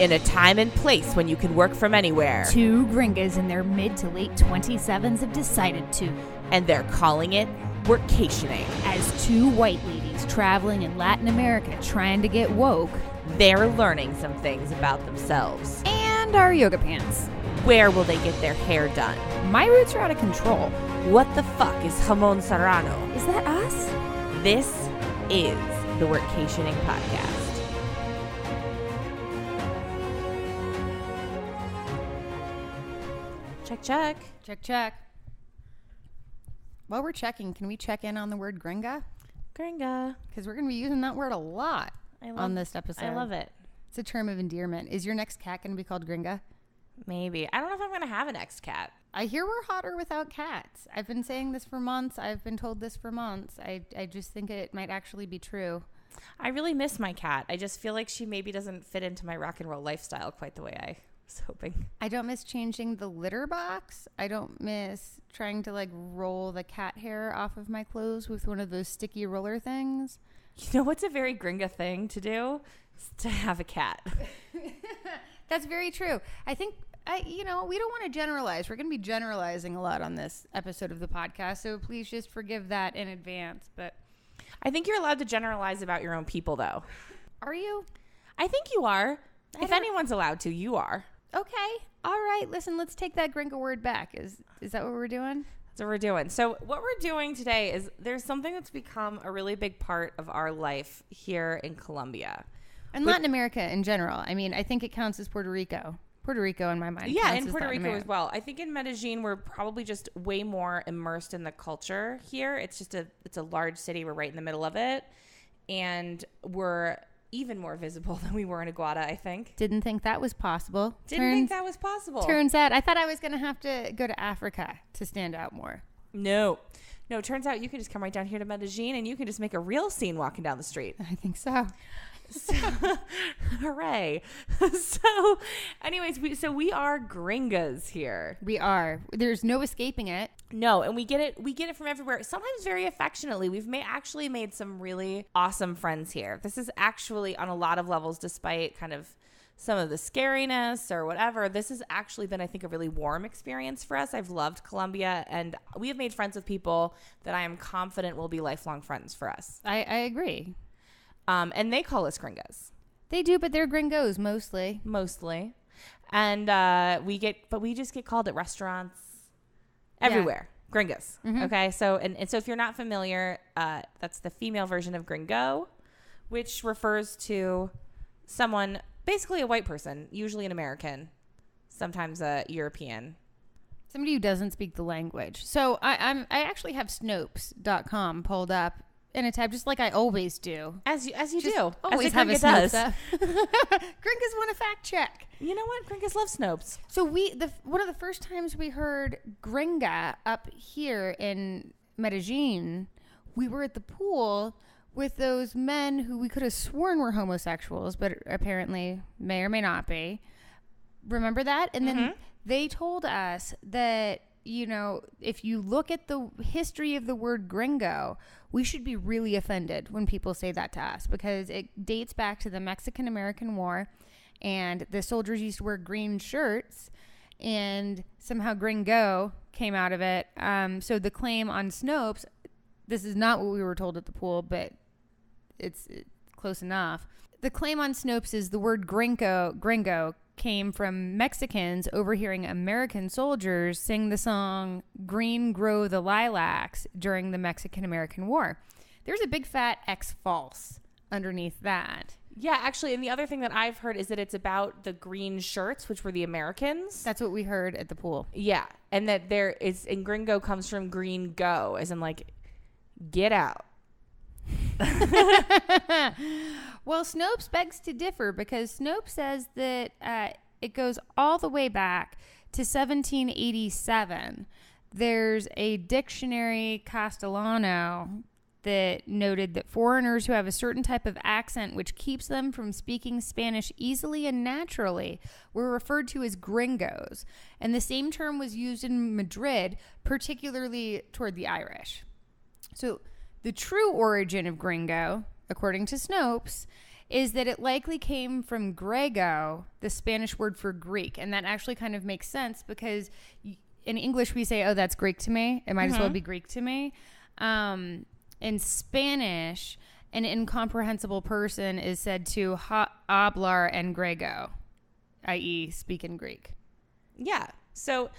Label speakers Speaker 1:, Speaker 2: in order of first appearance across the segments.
Speaker 1: In a time and place when you can work from anywhere.
Speaker 2: Two gringas in their mid to late 27s have decided to.
Speaker 1: And they're calling it Workationing.
Speaker 2: As two white ladies traveling in Latin America trying to get woke,
Speaker 1: they're learning some things about themselves.
Speaker 2: And our yoga pants.
Speaker 1: Where will they get their hair done?
Speaker 2: My roots are out of control.
Speaker 1: What the fuck is jamon serrano?
Speaker 2: Is that us?
Speaker 1: This is the Workationing Podcast. Check.
Speaker 2: Check. While we're checking, can we check in on the word gringa?
Speaker 1: Gringa.
Speaker 2: Because we're going to be using that word a lot on this episode.
Speaker 1: I love it.
Speaker 2: It's a term of endearment. Is your next cat going to be called Gringa?
Speaker 1: Maybe. I don't know if I'm going to have an next cat.
Speaker 2: I hear we're hotter without cats. I've been saying this for months. I've been told this for months. I just think it might actually be true.
Speaker 1: I really miss my cat. I just feel like she maybe doesn't fit into my rock and roll lifestyle quite the way I was hoping.
Speaker 2: I don't miss changing the litter box. I don't miss trying to roll the cat hair off of my clothes with one of those sticky roller things.
Speaker 1: You know what's a very gringa thing to do? Is to have a cat.
Speaker 2: That's very true. I think, we don't want to generalize. We're going to be generalizing a lot on this episode of the podcast, so please just forgive that in advance. But
Speaker 1: I think you're allowed to generalize about your own people, though.
Speaker 2: Are you?
Speaker 1: I think you are. If anyone's allowed to, you are.
Speaker 2: Okay. All right. Listen, let's take that gringa word back. Is that what we're doing?
Speaker 1: That's what we're doing. So what we're doing today is there's something that's become a really big part of our life here in Colombia.
Speaker 2: And Latin America in general. I mean, I think it counts as Puerto Rico. Puerto Rico in my mind.
Speaker 1: Yeah, in Puerto Rico as well. I think in Medellín, we're probably just way more immersed in the culture here. It's just it's a large city. We're right in the middle of it. And we're even more visible than we were in Aguada, I think.
Speaker 2: Didn't think that was possible.
Speaker 1: Think that was possible.
Speaker 2: Turns out, I thought I was going to have to go to Africa to stand out more.
Speaker 1: No, turns out you can just come right down here to Medellín and you can just make a real scene walking down the street.
Speaker 2: I think so.
Speaker 1: Hooray. So anyways, we are gringas here.
Speaker 2: We are. There's no escaping it.
Speaker 1: No, and we get it from everywhere, sometimes very affectionately. We've actually made some really awesome friends here. This is actually on a lot of levels, despite kind of some of the scariness or whatever, this has actually been, I think, a really warm experience for us. I've loved Colombia, and we have made friends with people that I am confident will be lifelong friends for us.
Speaker 2: I agree.
Speaker 1: And they call us gringas.
Speaker 2: They do, but they're gringos mostly.
Speaker 1: And we just get called at restaurants everywhere. Yeah. Gringas. Mm-hmm. Okay. So, and so if you're not familiar, that's the female version of gringo, which refers to someone, basically a white person, usually an American, sometimes a European.
Speaker 2: Somebody who doesn't speak the language. So I actually have Snopes.com pulled up in a tab, just like I always do.
Speaker 1: As you do.
Speaker 2: Always have a Snopes up. Gringas want a fact check.
Speaker 1: You know what? Gringas love Snopes.
Speaker 2: So one of the first times we heard gringa up here in Medellín, we were at the pool with those men who we could have sworn were homosexuals, but apparently may or may not be. Remember that? And then they told us that, if you look at the history of the word gringo, we should be really offended when people say that to us, because it dates back to the Mexican-American War, and the soldiers used to wear green shirts, and somehow gringo came out of it. So the claim on Snopes, this is not what we were told at the pool, but it's close enough. The claim on Snopes is the word gringo came from Mexicans overhearing American soldiers sing the song Green Grow the Lilacs during the Mexican-American War. There's a big fat X false underneath that.
Speaker 1: Yeah, actually, and the other thing that I've heard is that it's about the green shirts, which were the Americans.
Speaker 2: That's what we heard at the pool.
Speaker 1: Yeah, and that and gringo comes from green go, as in get out.
Speaker 2: Well, Snopes begs to differ, because Snopes says that it goes all the way back to 1787. There's a dictionary Castellano that noted that foreigners who have a certain type of accent which keeps them from speaking Spanish easily and naturally were referred to as gringos. And the same term was used in Madrid, particularly toward the Irish. So the true origin of gringo, according to Snopes, is that it likely came from Grego, the Spanish word for Greek. And that actually kind of makes sense because in English we say, oh, that's Greek to me. It might as well be Greek to me. In Spanish, an incomprehensible person is said to hablar en Grego, i.e. speak in Greek.
Speaker 1: Yeah. So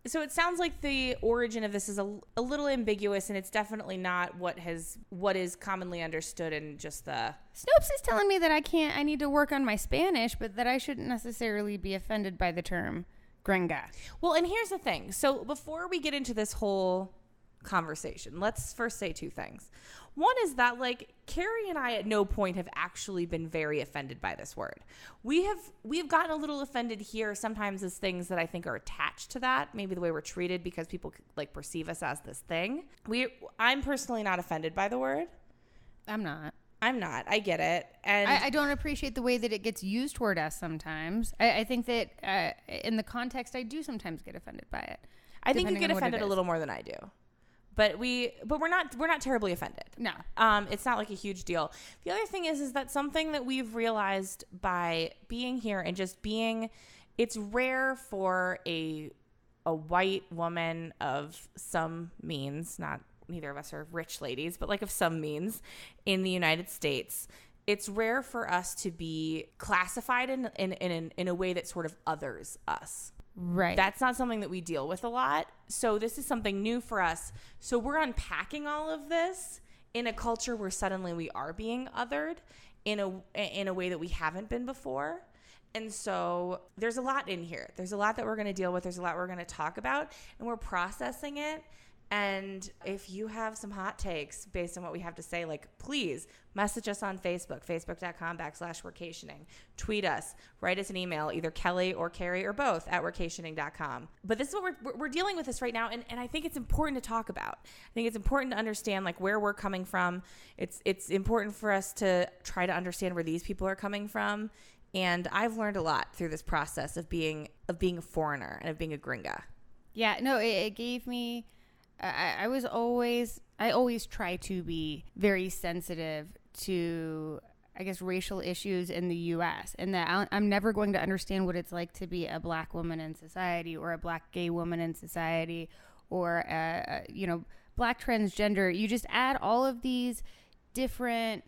Speaker 1: it sounds like the origin of this is a little ambiguous, and it's definitely not what is commonly understood in just the...
Speaker 2: Snopes is telling me that I need to work on my Spanish, but that I shouldn't necessarily be offended by the term gringa.
Speaker 1: Well, and here's the thing. So before we get into this whole conversation, let's first say two things. One is that, like, Kari and I at no point have actually been very offended by this word. We have gotten a little offended here sometimes as things that I think are attached to that, maybe the way we're treated because people like perceive us as this thing. I'm personally not offended by the word.
Speaker 2: I'm not.
Speaker 1: I get it. And
Speaker 2: I don't appreciate the way that it gets used toward us sometimes. I think that in the context, I do sometimes get offended by it.
Speaker 1: I think you get offended a little more than I do. But we're not terribly offended.
Speaker 2: No.
Speaker 1: It's not like a huge deal. The other thing is that something that we've realized by being here and just being, it's rare for a white woman of some means, neither of us are rich ladies, but like of some means in the United States. It's rare for us to be classified in a way that sort of others us.
Speaker 2: Right.
Speaker 1: That's not something that we deal with a lot. So this is something new for us. So we're unpacking all of this in a culture where suddenly we are being othered in a way that we haven't been before. And so there's a lot in here. There's a lot that we're going to deal with. There's a lot we're going to talk about, and we're processing it. And if you have some hot takes based on what we have to say, like, please message us on Facebook, facebook.com/workationing. Tweet us, write us an email, either Kelly or Kari or both at workationing.com. But this is what we're dealing with this right now. And I think it's important to talk about. I think it's important to understand like where we're coming from. It's important for us to try to understand where these people are coming from. And I've learned a lot through this process of being a foreigner and of being a gringa.
Speaker 2: Yeah, no, it gave me... I always try to be very sensitive to, I guess, racial issues in the U.S. and that I'm never going to understand what it's like to be a black woman in society or a black gay woman in society or, black transgender. You just add all of these different,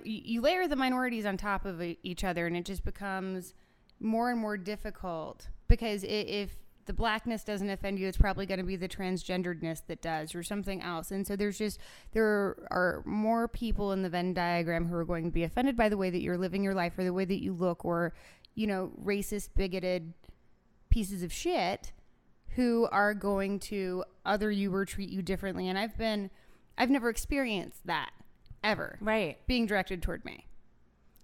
Speaker 2: you layer the minorities on top of each other, and it just becomes more and more difficult because if the blackness doesn't offend you, it's probably going to be the transgenderedness that does or something else. And so there are more people in the Venn diagram who are going to be offended by the way that you're living your life or the way that you look or, racist, bigoted pieces of shit who are going to other you or treat you differently. And I've never experienced that ever.
Speaker 1: Right.
Speaker 2: Being directed toward me.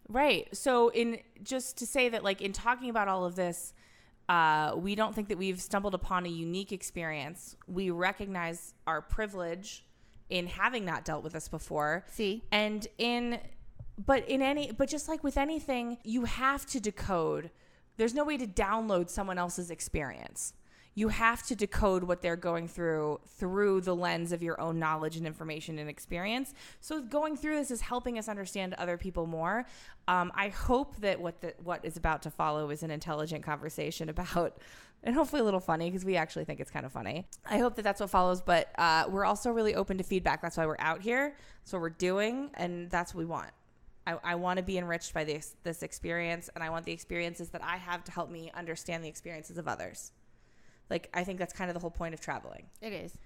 Speaker 1: Right. So just to say that, like, in talking about all of this, we don't think that we've stumbled upon a unique experience. We recognize our privilege in having not dealt with this before.
Speaker 2: See?
Speaker 1: But just like with anything, you have to decode. There's no way to download someone else's experience. You have to decode what they're going through the lens of your own knowledge and information and experience. So going through this is helping us understand other people more. I hope that what is about to follow is an intelligent conversation about, and hopefully a little funny because we actually think it's kind of funny. I hope that that's what follows, but we're also really open to feedback. That's why we're out here. That's what we're doing, and that's what we want. I want to be enriched by this experience, and I want the experiences that I have to help me understand the experiences of others. Like, I think that's kind of the whole point of traveling.
Speaker 2: It is.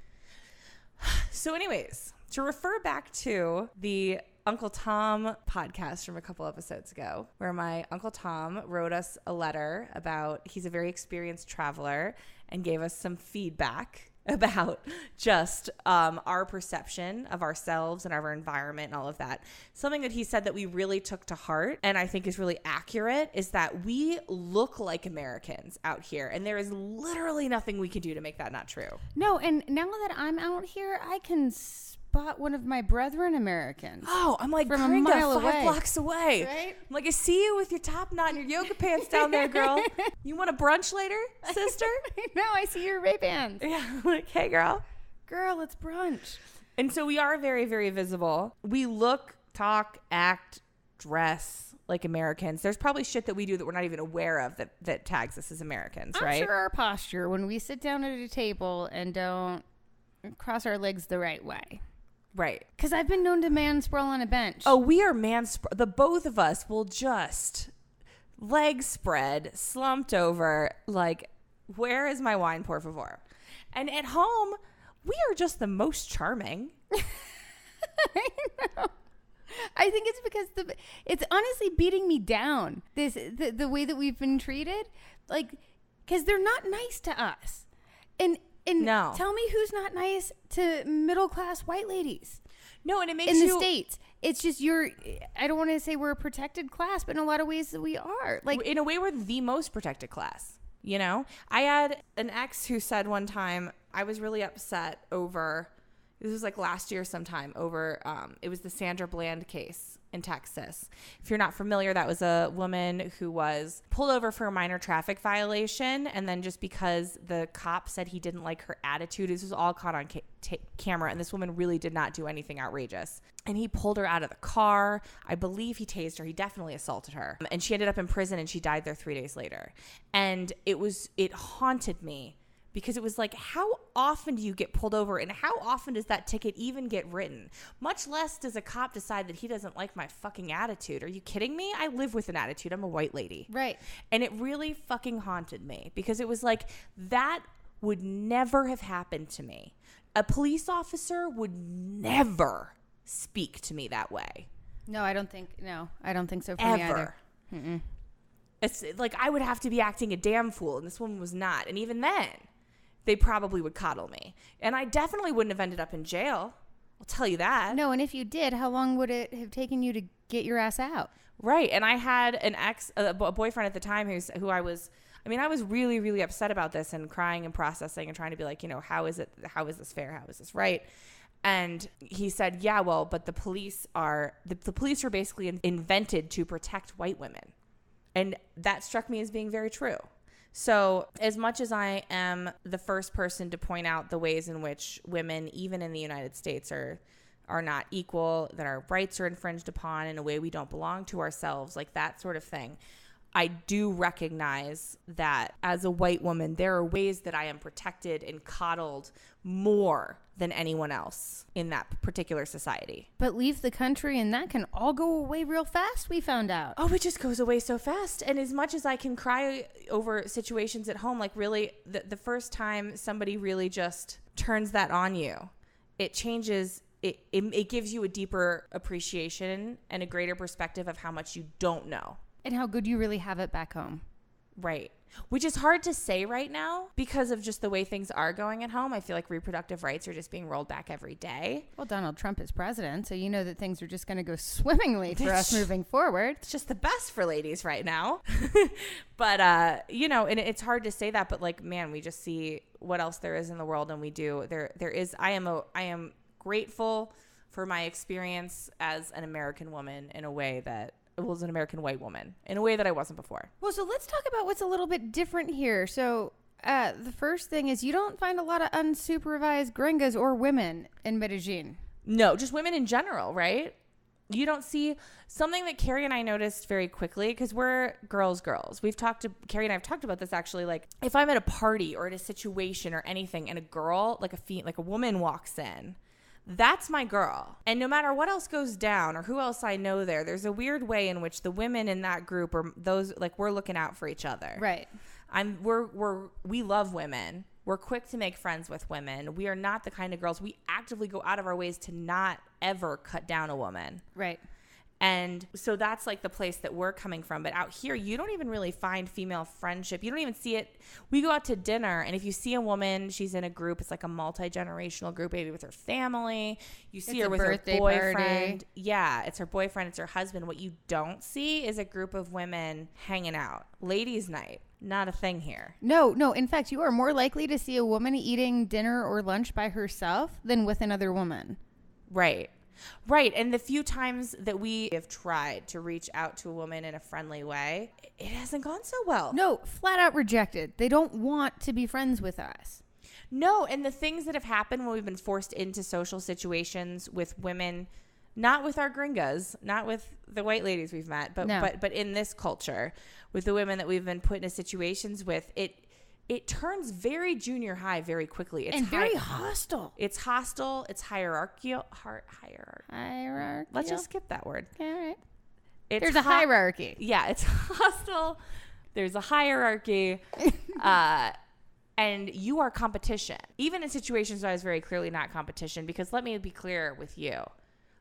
Speaker 1: So anyways, to refer back to the Uncle Tom podcast from a couple episodes ago, where my Uncle Tom wrote us a letter about, he's a very experienced traveler and gave us some feedback about just our perception of ourselves and our environment and all of that. Something that he said that we really took to heart and I think is really accurate is that we look like Americans out here, and there is literally nothing we can do to make that not true.
Speaker 2: No, and now that I'm out here, I can spot one of my brethren Americans.
Speaker 1: Oh, I'm like,
Speaker 2: from
Speaker 1: Gringa,
Speaker 2: a mile
Speaker 1: 5
Speaker 2: away.
Speaker 1: blocks away.
Speaker 2: Right?
Speaker 1: I'm like, I see you with your top knot and your yoga pants down there, girl. You want a brunch later, sister?
Speaker 2: No, I see your Ray-Bans.
Speaker 1: Yeah, like, hey, girl.
Speaker 2: Girl, it's brunch.
Speaker 1: And so we are very, very visible. We look, talk, act dress like Americans. There's probably shit that we do that we're not even aware of that tags us as Americans, right?
Speaker 2: I'm sure our posture when we sit down at a table and don't cross our legs the right way.
Speaker 1: Right.
Speaker 2: Because I've been known to man sprawl on a bench.
Speaker 1: Oh, we are the both of us will just legs spread, slumped over, like, where is my wine, por favor? And at home, we are just the most charming.
Speaker 2: I know. I think it's because it's honestly beating me down. The way that we've been treated, like, because they're not nice to us. And
Speaker 1: no.
Speaker 2: Tell me who's not nice to middle class white ladies.
Speaker 1: No, and it makes
Speaker 2: in the States. It's just I don't want to say we're a protected class, but in a lot of ways that we are. Like,
Speaker 1: in a way, we're the most protected class. You know, I had an ex who said one time, I was really upset over, this was like last year sometime, over, it was the Sandra Bland case in Texas. If you're not familiar, that was a woman who was pulled over for a minor traffic violation. And then just because the cop said he didn't like her attitude, this was all caught on camera. And this woman really did not do anything outrageous. And he pulled her out of the car. I believe he tased her. He definitely assaulted her. And she ended up in prison and she died there 3 days later. And it haunted me. Because it was like, how often do you get pulled over and how often does that ticket even get written? Much less does a cop decide that he doesn't like my fucking attitude. Are you kidding me? I live with an attitude. I'm a white lady.
Speaker 2: Right.
Speaker 1: And it really fucking haunted me because it was like, that would never have happened to me. A police officer would never speak to me that way.
Speaker 2: No, I don't think so for
Speaker 1: Ever.
Speaker 2: me either. Mm-mm.
Speaker 1: It's like I would have to be acting a damn fool and this woman was not. And even then, they probably would coddle me. And I definitely wouldn't have ended up in jail. I'll tell you that.
Speaker 2: No, and if you did, how long would it have taken you to get your ass out?
Speaker 1: Right. And I had an a boyfriend at the time who I was really, really upset about this and crying and processing and trying to be like, you know, how is this fair? How is this right? And he said, yeah, well, but the police are basically invented to protect white women. And that struck me as being very true. So as much as I am the first person to point out the ways in which women, even in the United States, are not equal, that our rights are infringed upon in a way we don't belong to ourselves, like that sort of thing, I do recognize that as a white woman, there are ways that I am protected and coddled more than anyone else in that particular society.
Speaker 2: But leave the country and that can all go away real fast, we found out.
Speaker 1: Oh, it just goes away so fast. And as much as I can cry over situations at home, like really the first time somebody really just turns that on you, it changes, it gives you a deeper appreciation and a greater perspective of how much you don't know.
Speaker 2: And how good you really have it back home.
Speaker 1: Right. Which is hard to say right now because of just the way things are going at home. I feel like reproductive rights are just being rolled back every day.
Speaker 2: Well, Donald Trump is president, so you know that things are just going to go swimmingly for us moving forward.
Speaker 1: It's just the best for ladies right now. But, you know, and it's hard to say that, but like, man, we just see what else there is in the world and we do. There is, I am grateful for my experience as an American woman in a way that was an American white woman in a way that I wasn't before.
Speaker 2: Well, so let's talk about what's a little bit different here. So the first thing is you don't find a lot of unsupervised gringas or women in Medellín.
Speaker 1: No, just women in general, right? You don't see something that Kari and I noticed very quickly because we're girls. Kari and I have talked about this actually. Like if I'm at a party or at a situation or anything and a girl, like a woman walks in, that's my girl. And no matter what else goes down or who else I know there's a weird way in which the women in that group are those, like, we're looking out for each other.
Speaker 2: Right.
Speaker 1: We love women. We're quick to make friends with women. We are not the kind of girls, we actively go out of our ways to not ever cut down a woman.
Speaker 2: Right.
Speaker 1: And so that's like the place that we're coming from. But out here, you don't even really find female friendship. You don't even see it. We go out to dinner, and if you see a woman, she's in a group. It's like a multi-generational group, maybe with her family. You see her with her boyfriend. Party. Yeah, it's her boyfriend. It's her husband. What you don't see is a group of women hanging out. Ladies' night. Not a thing here.
Speaker 2: No. In fact, you are more likely to see a woman eating dinner or lunch by herself than with another woman.
Speaker 1: Right. Right. And the few times that we have tried to reach out to a woman in a friendly way, it hasn't gone so well.
Speaker 2: No, flat out rejected. They don't want to be friends with us.
Speaker 1: No. And the things that have happened when we've been forced into social situations with women Not with our gringas, not with the white ladies we've met, but in this culture, with the women that we've been put into situations with, it turns very junior high very quickly. It's
Speaker 2: very hostile.
Speaker 1: It's hostile. It's hierarchical.
Speaker 2: Hierarchical.
Speaker 1: Let's just skip that word.
Speaker 2: All right. There's a hierarchy.
Speaker 1: Yeah, it's hostile. There's a hierarchy. And you are competition. Even in situations where I was very clearly not competition, because let me be clear with you.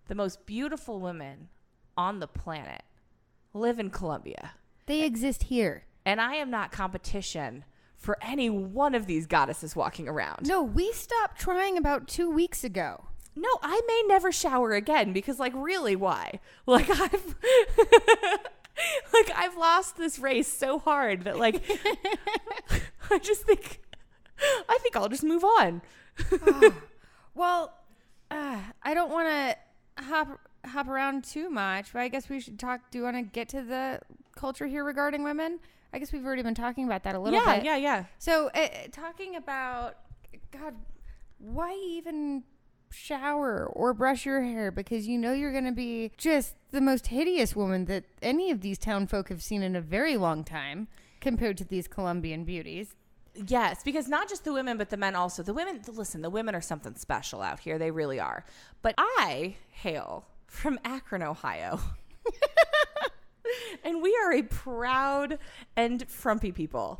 Speaker 1: The most beautiful women on the planet live in Colombia.
Speaker 2: They exist here.
Speaker 1: And I am not competition for any one of these goddesses walking around.
Speaker 2: No, we stopped trying about 2 weeks ago.
Speaker 1: No, I may never shower again because, like, really, why? Like, I've lost this race so hard that, like, I think I'll just move on.
Speaker 2: Well, I don't want to hop around too much, but I guess we should talk. Do you want to get to the culture here regarding women? I guess we've already been talking about that a little bit.
Speaker 1: Yeah.
Speaker 2: So talking about, God, why even shower or brush your hair? Because you know you're going to be just the most hideous woman that any of these town folk have seen in a very long time compared to these Colombian beauties.
Speaker 1: Yes, because not just the women, but the men also. The women, listen, the women are something special out here. They really are. But I hail from Akron, Ohio. And we are a proud and frumpy people.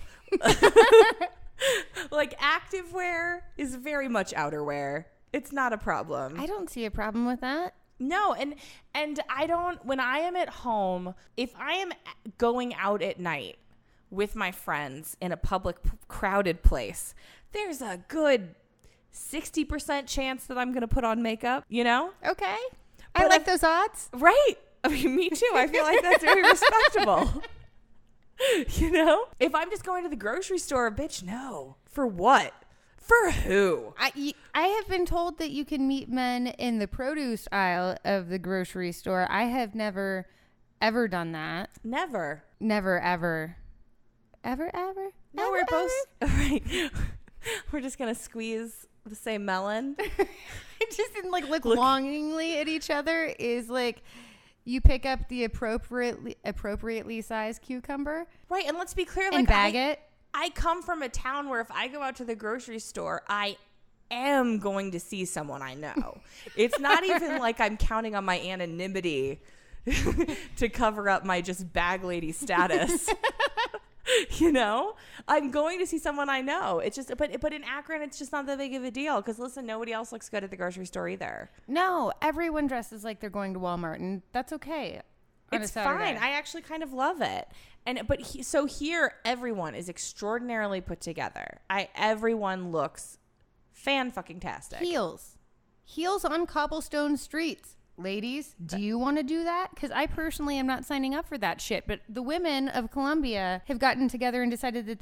Speaker 1: Like, activewear is very much outerwear. It's not a problem.
Speaker 2: I don't see a problem with that.
Speaker 1: No, and I don't, when I am at home, if I am going out at night with my friends in a public crowded place, there's a good 60% chance that I'm going to put on makeup, you know?
Speaker 2: Okay. I like those odds.
Speaker 1: Right. I mean, me too. I feel like that's very respectable. You know? If I'm just going to the grocery store, bitch, no. For what? For who?
Speaker 2: I have been told that you can meet men in the produce aisle of the grocery store. I have never, ever done that.
Speaker 1: Never.
Speaker 2: Never, ever. Ever?
Speaker 1: No, we're both. Right. We're just going to squeeze the same melon.
Speaker 2: Just and look longingly at each other is like you pick up the appropriately sized cucumber.
Speaker 1: Right. And let's be clear.
Speaker 2: And bag it.
Speaker 1: I come from a town where if I go out to the grocery store, I am going to see someone I know. It's not even like I'm counting on my anonymity to cover up my just bag lady status. You know, I'm going to see someone I know. It's just, but in Akron, it's just not that big of a deal. Because listen, nobody else looks good at the grocery store either.
Speaker 2: No, everyone dresses like they're going to Walmart, and that's okay.
Speaker 1: It's fine. I actually kind of love it. So here, everyone is extraordinarily put together. Everyone looks fan-fucking-tastic.
Speaker 2: Heels on cobblestone streets. Ladies, do you want to do that? Because I personally am not signing up for that shit. But the women of Colombia have gotten together and decided that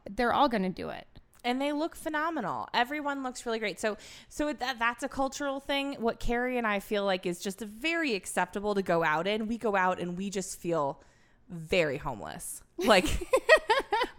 Speaker 2: they're all going to do it.
Speaker 1: And they look phenomenal. Everyone looks really great. So that's a cultural thing. What Kari and I feel like is just very acceptable to go out in. We go out and we just feel very homeless. Like,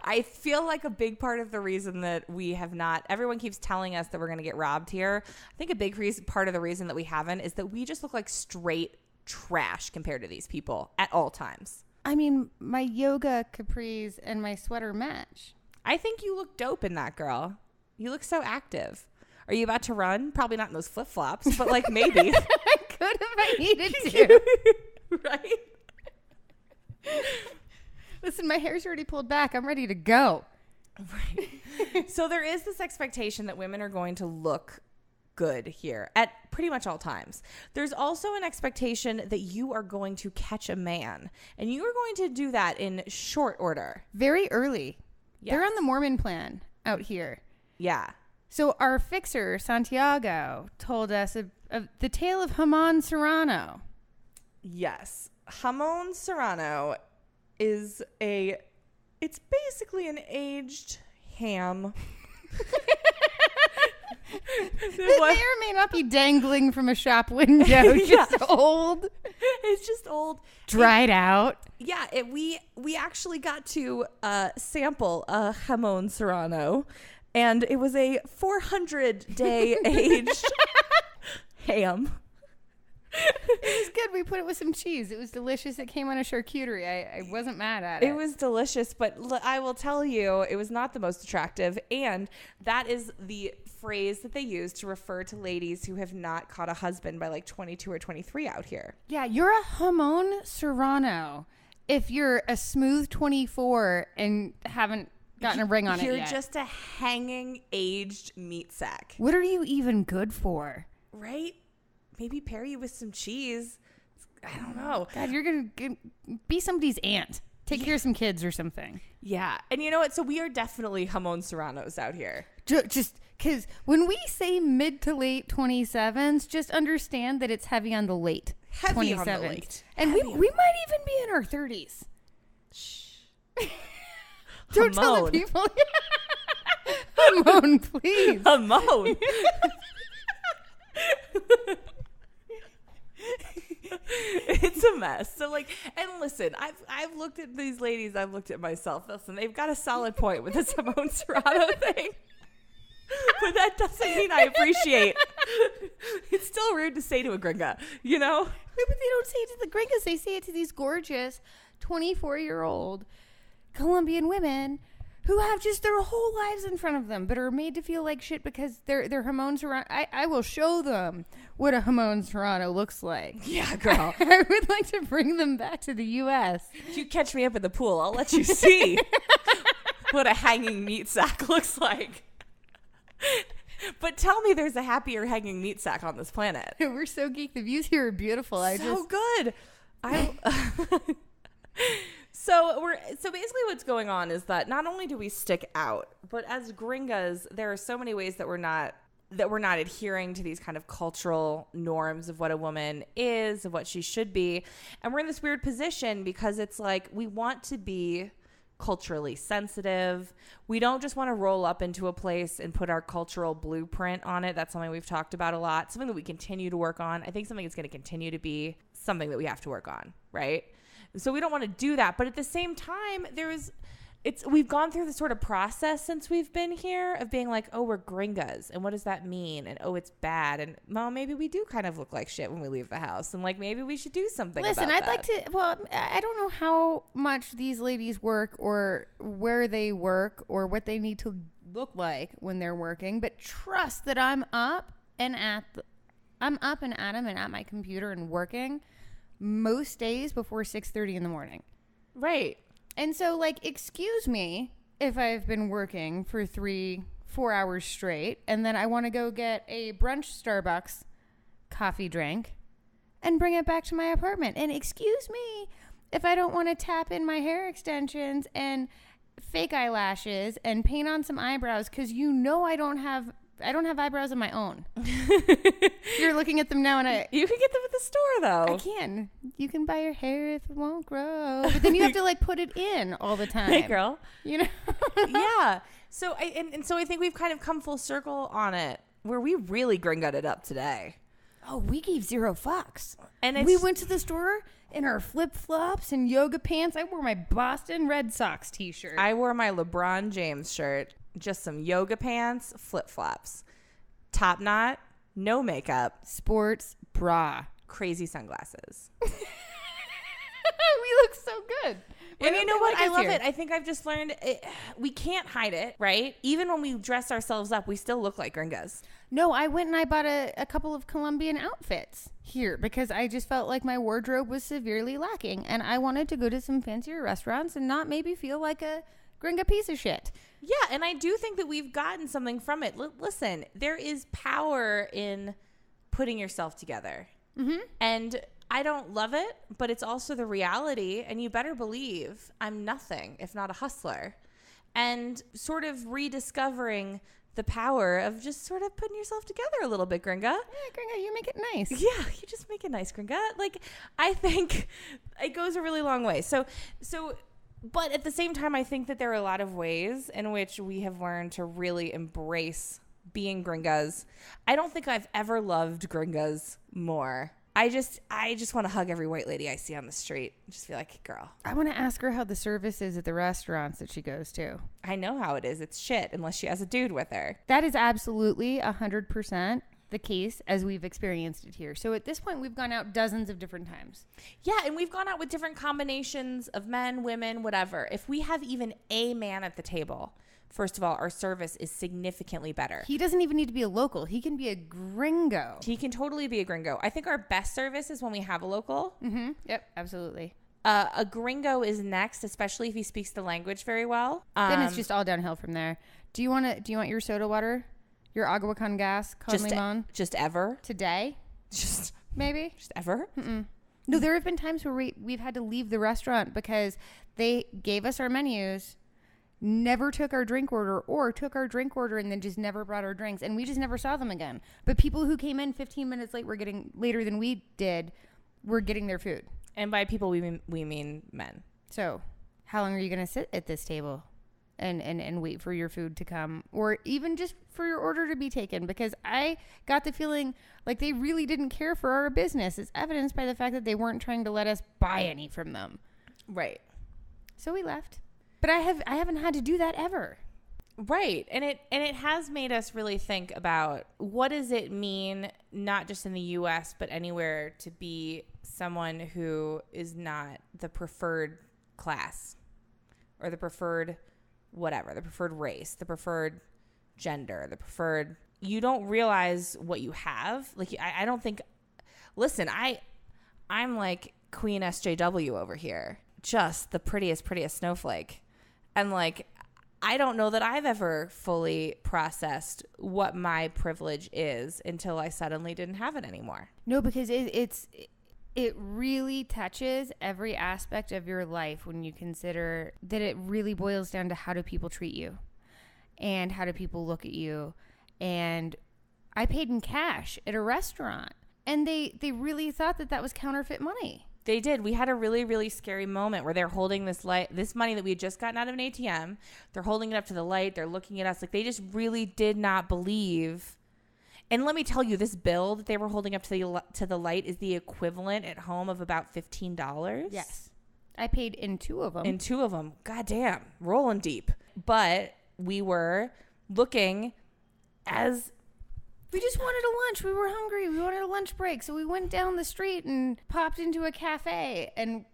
Speaker 1: I feel like a big part of the reason that we have not, everyone keeps telling us that we're going to get robbed here. I think a big part of the reason that we haven't is that we just look like straight trash compared to these people at all times.
Speaker 2: I mean, my yoga capris and my sweater match.
Speaker 1: I think you look dope in that, girl. You look so active. Are you about to run? Probably not in those flip-flops, but like maybe.
Speaker 2: I could if I needed to.
Speaker 1: Right?
Speaker 2: Listen, my hair's already pulled back. I'm ready to go.
Speaker 1: Right. So there is this expectation that women are going to look good here at pretty much all times. There's also an expectation that you are going to catch a man, and you are going to do that in short order.
Speaker 2: Very early.
Speaker 1: Yes.
Speaker 2: They're on the Mormon plan out here.
Speaker 1: Yeah.
Speaker 2: So our fixer, Santiago, told us of the tale of Jamon Serrano.
Speaker 1: Yes. Jamon Serrano is it's basically an aged ham.
Speaker 2: It may or may not be dangling from a shop window. Just old.
Speaker 1: It's just old.
Speaker 2: Dried out.
Speaker 1: Yeah, we actually got to sample a Jamon Serrano, and it was a 400-day aged ham.
Speaker 2: It was good. We put it with some cheese. It was delicious. It came on a charcuterie. I wasn't mad at it.
Speaker 1: It was delicious, but I will tell you, it was not the most attractive. And that is the phrase that they use to refer to ladies who have not caught a husband by like 22 or 23 out here.
Speaker 2: Yeah, you're a jamón serrano if you're a smooth 24 and haven't gotten a ring on it yet.
Speaker 1: You're just a hanging, aged meat sack.
Speaker 2: What are you even good for?
Speaker 1: Right? Maybe pair you with some cheese. I don't know.
Speaker 2: God, you're going to be somebody's aunt. Take care of some kids or something.
Speaker 1: Yeah. And you know what? So we are definitely jamón serranos out here.
Speaker 2: Just because when we say mid to late 27s, just understand that it's heavy on the late 27s.
Speaker 1: On the late.
Speaker 2: And we might even be in our 30s. Shh. Don't tell the people. Jamón, please.
Speaker 1: Jamón. It's a mess. So like, and listen, I've looked at these ladies. I've looked at myself. Listen, they've got a solid point with this jamón serrano thing. But that doesn't mean I appreciate. It's still rude to say to a gringa, you know?
Speaker 2: But they don't say it to the gringas. They say it to these gorgeous 24-year-old Colombian women who have just their whole lives in front of them, but are made to feel like shit because they're jamón serrano. I will show them what a jamón serrano looks like.
Speaker 1: Yeah, girl.
Speaker 2: I would like to bring them back to the U.S.
Speaker 1: If you catch me up in the pool, I'll let you see what a hanging meat sack looks like. But tell me there's a happier hanging meat sack on this planet.
Speaker 2: We're so geeked. The views here are beautiful.
Speaker 1: Good. So basically what's going on is that not only do we stick out, but as gringas, there are so many ways that we're not adhering to these kind of cultural norms of what a woman is, of what she should be. And we're in this weird position because it's like we want to be culturally sensitive. We don't just want to roll up into a place and put our cultural blueprint on it. That's something we've talked about a lot, something that we continue to work on. I think something that's going to continue to be something that we have to work on, right? So we don't want to do that. But at the same time, we've gone through the sort of process since we've been here of being like, oh, we're gringas. And what does that mean? And oh, it's bad. And well, maybe we do kind of look like shit when we leave the house. And like, maybe we should do something about that.
Speaker 2: Listen, I'd like to, well, I don't know how much these ladies work or where they work or what they need to look like when they're working. But trust that I'm up and at them and at my computer and working most days before 6:30 in the morning.
Speaker 1: Right.
Speaker 2: And so, like, excuse me if I've been working for 3-4 hours straight and then I want to go get a brunch Starbucks coffee drink and bring it back to my apartment. And excuse me if I don't want to tap in my hair extensions and fake eyelashes and paint on some eyebrows because you know I don't have eyebrows of my own. You're looking at them now, and
Speaker 1: you can get them at the store, though.
Speaker 2: I can. You can buy your hair if it won't grow, but then you have to like put it in all the time.
Speaker 1: Hey, girl.
Speaker 2: You know.
Speaker 1: Yeah. So I think we've kind of come full circle on it, where we really gringaed it up today.
Speaker 2: Oh, we gave zero fucks,
Speaker 1: and
Speaker 2: we went to the store in our flip flops and yoga pants. I wore my Boston Red Sox t-shirt.
Speaker 1: I wore my LeBron James shirt. Just some yoga pants, flip-flops, top knot, no makeup,
Speaker 2: sports bra,
Speaker 1: crazy sunglasses.
Speaker 2: We look so good.
Speaker 1: And you know what? I love it. I think I've just learned we can't hide it, right? Even when we dress ourselves up, we still look like gringas.
Speaker 2: No, I went and I bought a couple of Colombian outfits here because I just felt like my wardrobe was severely lacking. And I wanted to go to some fancier restaurants and not maybe feel like a gringa piece of shit.
Speaker 1: Yeah, and I do think that we've gotten something from it. Listen, there is power in putting yourself together. Mm-hmm. And I don't love it, but it's also the reality. And you better believe I'm nothing if not a hustler. And sort of rediscovering the power of just sort of putting yourself together a little bit, gringa.
Speaker 2: Yeah, gringa, you make it nice.
Speaker 1: Yeah, you just make it nice, gringa. Like, I think it goes a really long way. So but at the same time, I think that there are a lot of ways in which we have learned to really embrace being gringas. I don't think I've ever loved gringas more. I just want to hug every white lady I see on the street. Just feel like, girl.
Speaker 2: I want to ask her how the service is at the restaurants that she goes to.
Speaker 1: I know how it is. It's shit unless she has a dude with her.
Speaker 2: That is absolutely 100% the case as we've experienced it here. So at this point, we've gone out dozens of different times.
Speaker 1: Yeah, and we've gone out with different combinations of men, women, whatever. If we have even a man at the table, first of all, our service is significantly better.
Speaker 2: He doesn't even need to be a local. He can be a gringo.
Speaker 1: He can totally be a gringo. I think our best service is when we have a local.
Speaker 2: Mm-hmm. Yep, absolutely.
Speaker 1: A gringo is next, especially if he speaks the language very well.
Speaker 2: Then it's just all downhill from there. Do you want your soda water? Your agua con gas, con limon?
Speaker 1: Just ever?
Speaker 2: Today?
Speaker 1: Just
Speaker 2: maybe?
Speaker 1: Just ever?
Speaker 2: Mm-mm. No, there have been times where we've had to leave the restaurant because they gave us our menus, never took our drink order, or took our drink order and then just never brought our drinks, and we just never saw them again. But people who came in 15 minutes late later than we did were getting their food.
Speaker 1: And by people, we mean men.
Speaker 2: So how long are you going to sit at this table and wait for your food to come, or even just for your order to be taken? Because I got the feeling like they really didn't care for our business. It's evidenced by the fact that they weren't trying to let us buy any from them.
Speaker 1: Right.
Speaker 2: So we left. But I haven't had to do that ever.
Speaker 1: Right. And it has made us really think about what does it mean, not just in the US, but anywhere, to be someone who is not the preferred class or the preferred whatever, the preferred race, the preferred gender, the preferred, you don't realize what you have. Like, I don't think, listen, I'm like Queen SJW over here, just the prettiest snowflake. And like, I don't know that I've ever fully processed what my privilege is until I suddenly didn't have it anymore.
Speaker 2: No, because it really touches every aspect of your life when you consider that it really boils down to how do people treat you and how do people look at you. And I paid in cash at a restaurant, and they really thought that was counterfeit money.
Speaker 1: They did. We had a really, really scary moment where they're holding this money that we had just gotten out of an ATM. They're holding it up to the light. They're looking at us like they just really did not believe. And let me tell you, this bill that they were holding up to the light is the equivalent at home of about $15.
Speaker 2: Yes. I paid in 2 of them.
Speaker 1: God damn. Rolling deep. But we were looking as...
Speaker 2: We just wanted a lunch. We were hungry. We wanted a lunch break. So we went down the street and popped into a cafe and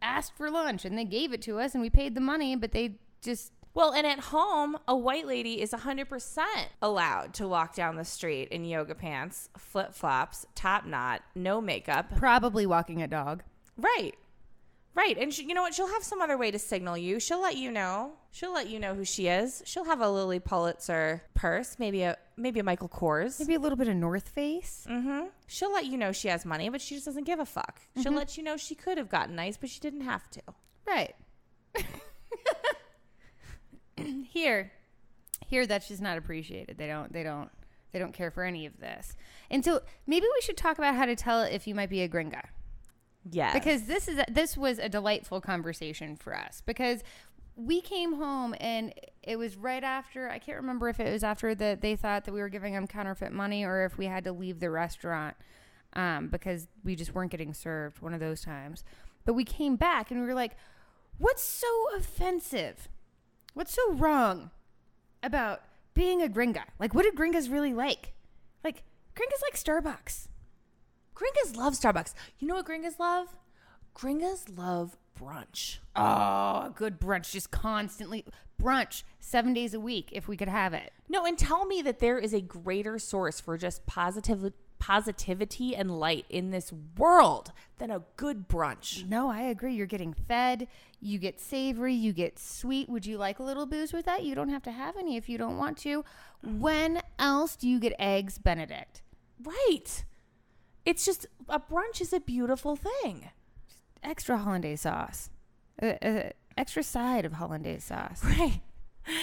Speaker 2: asked for lunch. And they gave it to us, and we paid the money, but they just...
Speaker 1: Well, and at home, a white lady is 100% allowed to walk down the street in yoga pants, flip-flops, top knot, no makeup.
Speaker 2: Probably walking a dog.
Speaker 1: Right. Right. And you know what? She'll have some other way to signal you. She'll let you know. She'll let you know who she is. She'll have a Lily Pulitzer purse, maybe a Michael Kors.
Speaker 2: Maybe a little bit of North Face.
Speaker 1: Mm-hmm. She'll let you know she has money, but she just doesn't give a fuck. Mm-hmm. She'll let you know she could have gotten nice, but she didn't have to.
Speaker 2: Right. Here, that's just not appreciated. They don't care for any of this. And so maybe we should talk about how to tell if you might be a gringa.
Speaker 1: Yeah.
Speaker 2: Because this was a delightful conversation for us, because we came home and it was right after, I can't remember if it was after that they thought that we were giving them counterfeit money or if we had to leave the restaurant because we just weren't getting served, one of those times. But we came back and we were like, what's so offensive? What's so wrong about being a gringa? Like, what do gringas really like? Like, gringas like Starbucks.
Speaker 1: Gringas love Starbucks. You know what gringas love? Gringas love brunch.
Speaker 2: Oh, good brunch. Just constantly. Brunch 7 days a week if we could have it.
Speaker 1: No, and tell me that there is a greater source for just positivity and light in this world than a good brunch.
Speaker 2: No, I agree. You're getting fed. You get savory. You get sweet. Would you like a little booze with that? You don't have to have any if you don't want to. When else do you get eggs Benedict?
Speaker 1: Right. It's just, a brunch is a beautiful thing.
Speaker 2: Just extra hollandaise sauce. Extra side of hollandaise sauce.
Speaker 1: Right.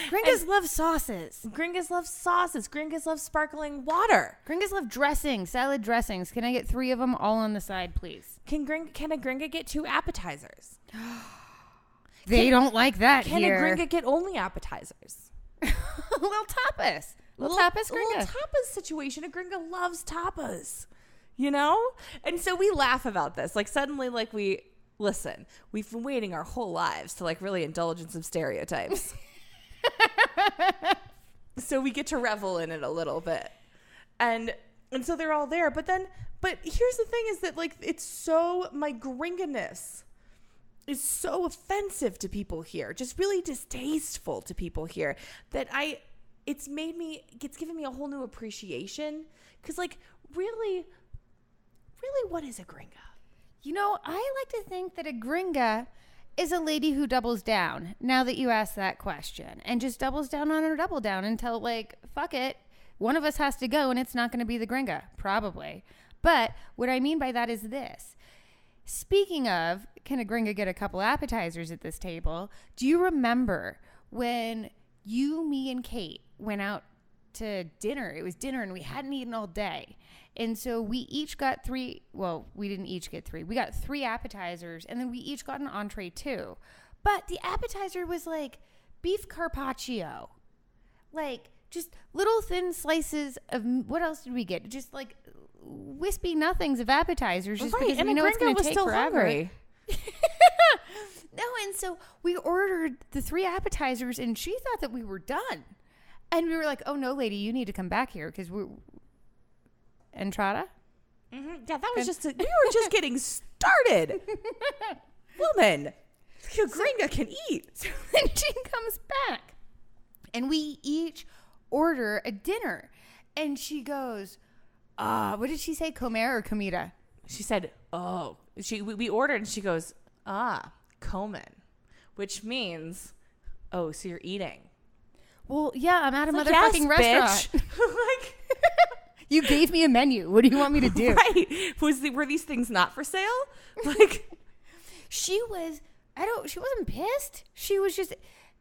Speaker 2: Gringas love sauces.
Speaker 1: Gringas love sauces. Gringas love sparkling water.
Speaker 2: Gringas love dressings, salad dressings. Can I get 3 of them all on the side, please?
Speaker 1: Can a gringa get 2 appetizers?
Speaker 2: They don't like that
Speaker 1: here. Can a gringa get only appetizers?
Speaker 2: A little tapas. Little tapas gringa.
Speaker 1: Little tapas situation. A gringa loves tapas. You know? And so we laugh about this. Like, suddenly, like, we've been waiting our whole lives to, like, really indulge in some stereotypes. So we get to revel in it a little bit. And And so they're all there. But here's the thing is that like, it's so, my gringaness is so offensive to people here, just really distasteful to people here, that it's given me a whole new appreciation. Cause like really what is a gringa?
Speaker 2: You know, I like to think that a gringa is a lady who doubles down, now that you ask that question, and just doubles down on her double down until like, fuck it, one of us has to go and it's not going to be the gringa, probably. But what I mean by that is this. Speaking of, can a gringa get a couple appetizers at this table? Do you remember when you, me, and Kate went out to dinner? It was dinner and we hadn't eaten all day. And so we each got three. Well, we didn't each get three. We got 3 appetizers and then we each got an entree too. But the appetizer was like beef carpaccio. Like just little thin slices of, what else did we get? Just like wispy nothings of appetizers, just because we know it's going to take forever. Hungry. No, and so we ordered the 3 appetizers, and she thought that we were done, and we were like, "Oh no, lady, you need to come back here because we're entrada."
Speaker 1: Mm-hmm. Yeah, that was we were just getting started, woman. Gringa can eat.
Speaker 2: So then she comes back, and we each order a dinner, and she goes, what did she say? Comer or comida?
Speaker 1: She said, we ordered and she goes, comen, which means, so you're eating.
Speaker 2: Well, yeah, I'm at a motherfucking restaurant.
Speaker 1: Like,
Speaker 2: you gave me a menu. What do you want me to do?
Speaker 1: Right. Were these things not for sale? Like,
Speaker 2: she wasn't pissed. She was just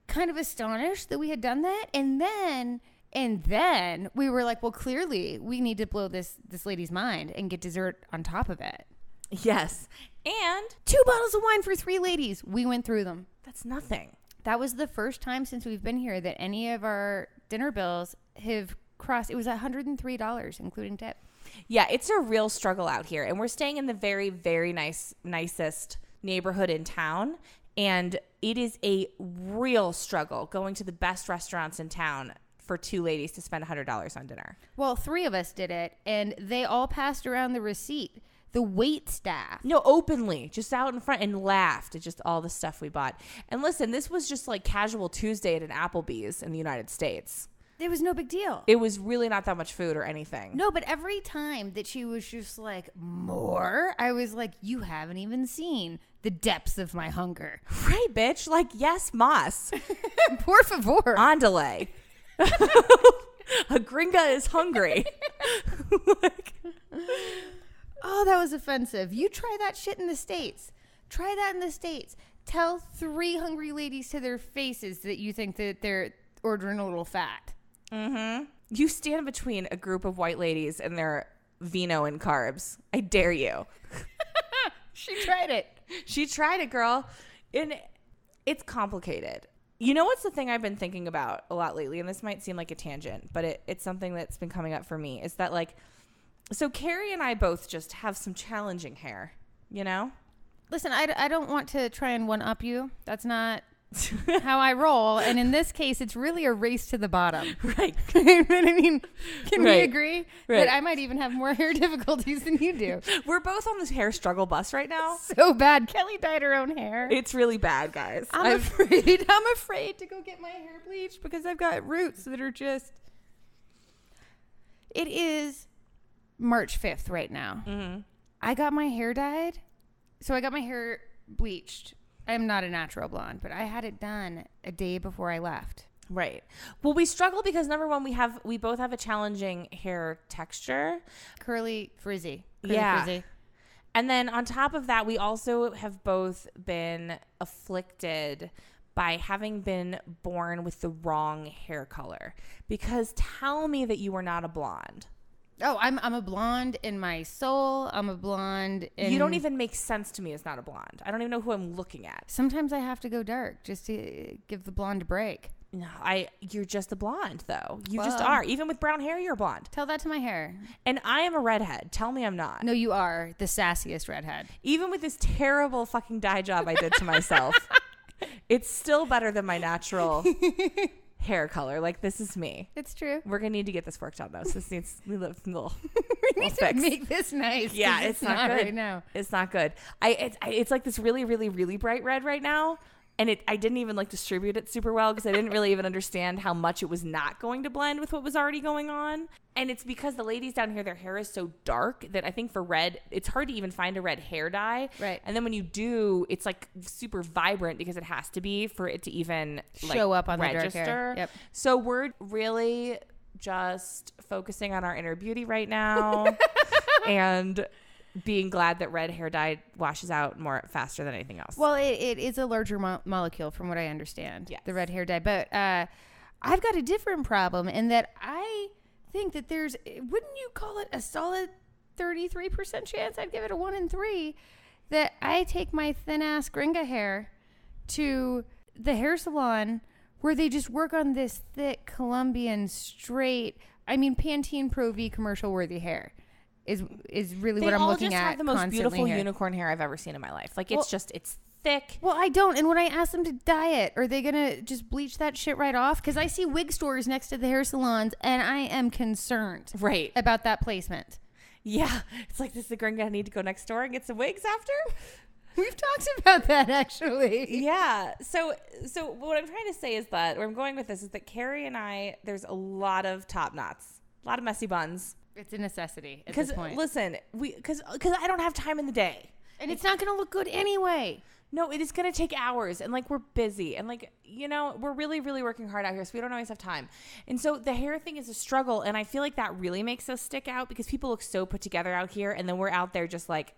Speaker 2: kind of astonished that we had done that. And then we were like, well, clearly we need to blow this lady's mind and get dessert on top of it.
Speaker 1: Yes. And
Speaker 2: 2 bottles of wine for 3 ladies. We went through them.
Speaker 1: That's nothing.
Speaker 2: That was the first time since we've been here that any of our dinner bills have crossed. It was $103, including tip.
Speaker 1: Yeah, it's a real struggle out here. And we're staying in the very, very nicest neighborhood in town. And it is a real struggle going to the best restaurants in town for 2 ladies to spend $100 on dinner.
Speaker 2: Well, 3 of us did it, and they all passed around the receipt. The wait staff.
Speaker 1: No, openly, just out in front, and laughed at just all the stuff we bought. And listen, this was just like casual Tuesday at an Applebee's in the United States.
Speaker 2: It was no big deal.
Speaker 1: It was really not that much food or anything.
Speaker 2: No, but every time that she was just like, more, I was like, you haven't even seen the depths of my hunger.
Speaker 1: Right, bitch. Like, yes, mas.
Speaker 2: Por favor.
Speaker 1: Andale. A gringa is hungry. Like,
Speaker 2: oh, that was offensive. You try that shit in the States. Try that in the States. Tell 3 hungry ladies to their faces that you think that they're ordering a little fat.
Speaker 1: Mm-hmm. You stand between a group of white ladies and their vino and carbs. I dare you.
Speaker 2: She tried it.
Speaker 1: She tried it, girl. And it's complicated. You know what's the thing I've been thinking about a lot lately, and this might seem like a tangent, but it's something that's been coming up for me, is that like, so Kari and I both just have some challenging hair, you know?
Speaker 2: Listen, I don't want to try and one-up you. That's not how I roll. And in this case, it's really a race to the bottom.
Speaker 1: Right.
Speaker 2: But I mean, can we agree
Speaker 1: that
Speaker 2: I might even have more hair difficulties than you do?
Speaker 1: We're both on this hair struggle bus right now.
Speaker 2: So bad. Kelly dyed her own hair.
Speaker 1: It's really bad, guys.
Speaker 2: I'm afraid to go get my hair bleached because I've got roots that are just... It is March 5th right now.
Speaker 1: Mm-hmm.
Speaker 2: I got my hair dyed. So I got my hair bleached. I'm not a natural blonde, but I had it done a day before I left.
Speaker 1: Right. Well, we struggle because number one, we both have a challenging hair texture.
Speaker 2: Curly, frizzy.
Speaker 1: Frizzy. And then on top of that, we also have both been afflicted by having been born with the wrong hair color. Because tell me that you are not a blonde.
Speaker 2: Oh, I'm a blonde in my soul. I'm a blonde in...
Speaker 1: You don't even make sense to me as not a blonde. I don't even know who I'm looking at.
Speaker 2: Sometimes I have to go dark just to give the blonde a break.
Speaker 1: No, you're just a blonde, though. You just are. Even with brown hair, you're a blonde.
Speaker 2: Tell that to my hair.
Speaker 1: And I am a redhead. Tell me I'm not.
Speaker 2: No, you are the sassiest redhead.
Speaker 1: Even with this terrible fucking dye job I did to myself, it's still better than my natural hair color. Like, this is me.
Speaker 2: It's true.
Speaker 1: We're going to need to get this worked on, though. So this needs a little
Speaker 2: we need to make this nice.
Speaker 1: Yeah, it's not good.
Speaker 2: Right now.
Speaker 1: It's not good. It's like this really, really, really bright red right now. And I didn't even like distribute it super well because I didn't really even understand how much it was not going to blend with what was already going on. And it's because the ladies down here, their hair is so dark that I think for red, it's hard to even find a red hair dye.
Speaker 2: Right.
Speaker 1: And then when you do, it's like super vibrant because it has to be for it to even
Speaker 2: show up on
Speaker 1: register.
Speaker 2: The dark hair. Yep.
Speaker 1: So we're really just focusing on our inner beauty right now and being glad that red hair dye washes out more faster than anything else.
Speaker 2: Well, it is a larger molecule from what I understand.
Speaker 1: Yes.
Speaker 2: The red hair dye. But I've got a different problem in that I think that wouldn't you call it a solid 33% chance? I'd give it a 1 in 3 that I take my thin ass gringa hair to the hair salon where they just work on this thick Colombian straight, Pantene Pro V commercial worthy hair. Is really what I'm looking at. They all just have
Speaker 1: the most beautiful unicorn hair I've ever seen in my life. Like, it's thick.
Speaker 2: Well, I don't. And when I ask them to dye it, are they going to just bleach that shit right off? Because I see wig stores next to the hair salons, and I am concerned about that placement.
Speaker 1: Yeah. It's like, does the gringa need to go next door and get some wigs after?
Speaker 2: We've talked about that, actually.
Speaker 1: Yeah. So what I'm trying to say is that, where I'm going with this is that Kari and I, there's a lot of top knots, a lot of messy buns.
Speaker 2: It's a necessity at this point.
Speaker 1: Listen, because I don't have time in the day.
Speaker 2: And it's not going to look good anyway.
Speaker 1: No, it is going to take hours. And, like, we're busy. And, like, we're really, really working hard out here. So we don't always have time. And so the hair thing is a struggle. And I feel like that really makes us stick out because people look so put together out here. And then we're out there just, like,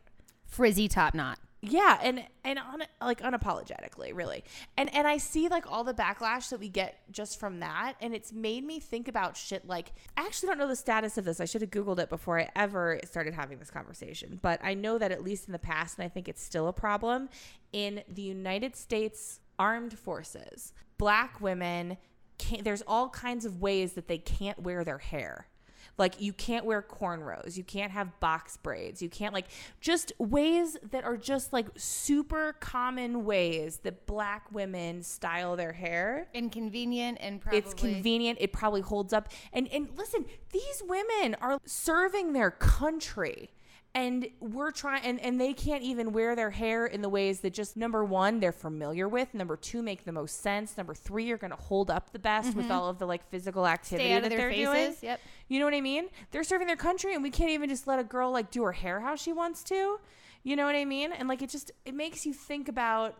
Speaker 2: frizzy top knot.
Speaker 1: Yeah, and unapologetically, really. And I see, like, all the backlash that we get just from that, and it's made me think about shit like, I actually don't know the status of this. I should have Googled it before I ever started having this conversation. But I know that at least in the past, and I think it's still a problem, in the United States Armed Forces, Black women, there's all kinds of ways that they can't wear their hair. Like, you can't wear cornrows. You can't have box braids. You can't, like, just ways that are just, like, super common ways that Black women style their hair.
Speaker 2: Inconvenient and probably.
Speaker 1: It's convenient. It probably holds up. And listen, these women are serving their country. And we're trying, and they can't even wear their hair in the ways that just, number one, they're familiar with. Number two, make the most sense. Number three, are going to hold up the best with all of the, like, physical activity that they're doing.
Speaker 2: Yep.
Speaker 1: You know what I mean? They're serving their country, and we can't even just let a girl, like, do her hair how she wants to. You know what I mean? And, like, it makes you think about,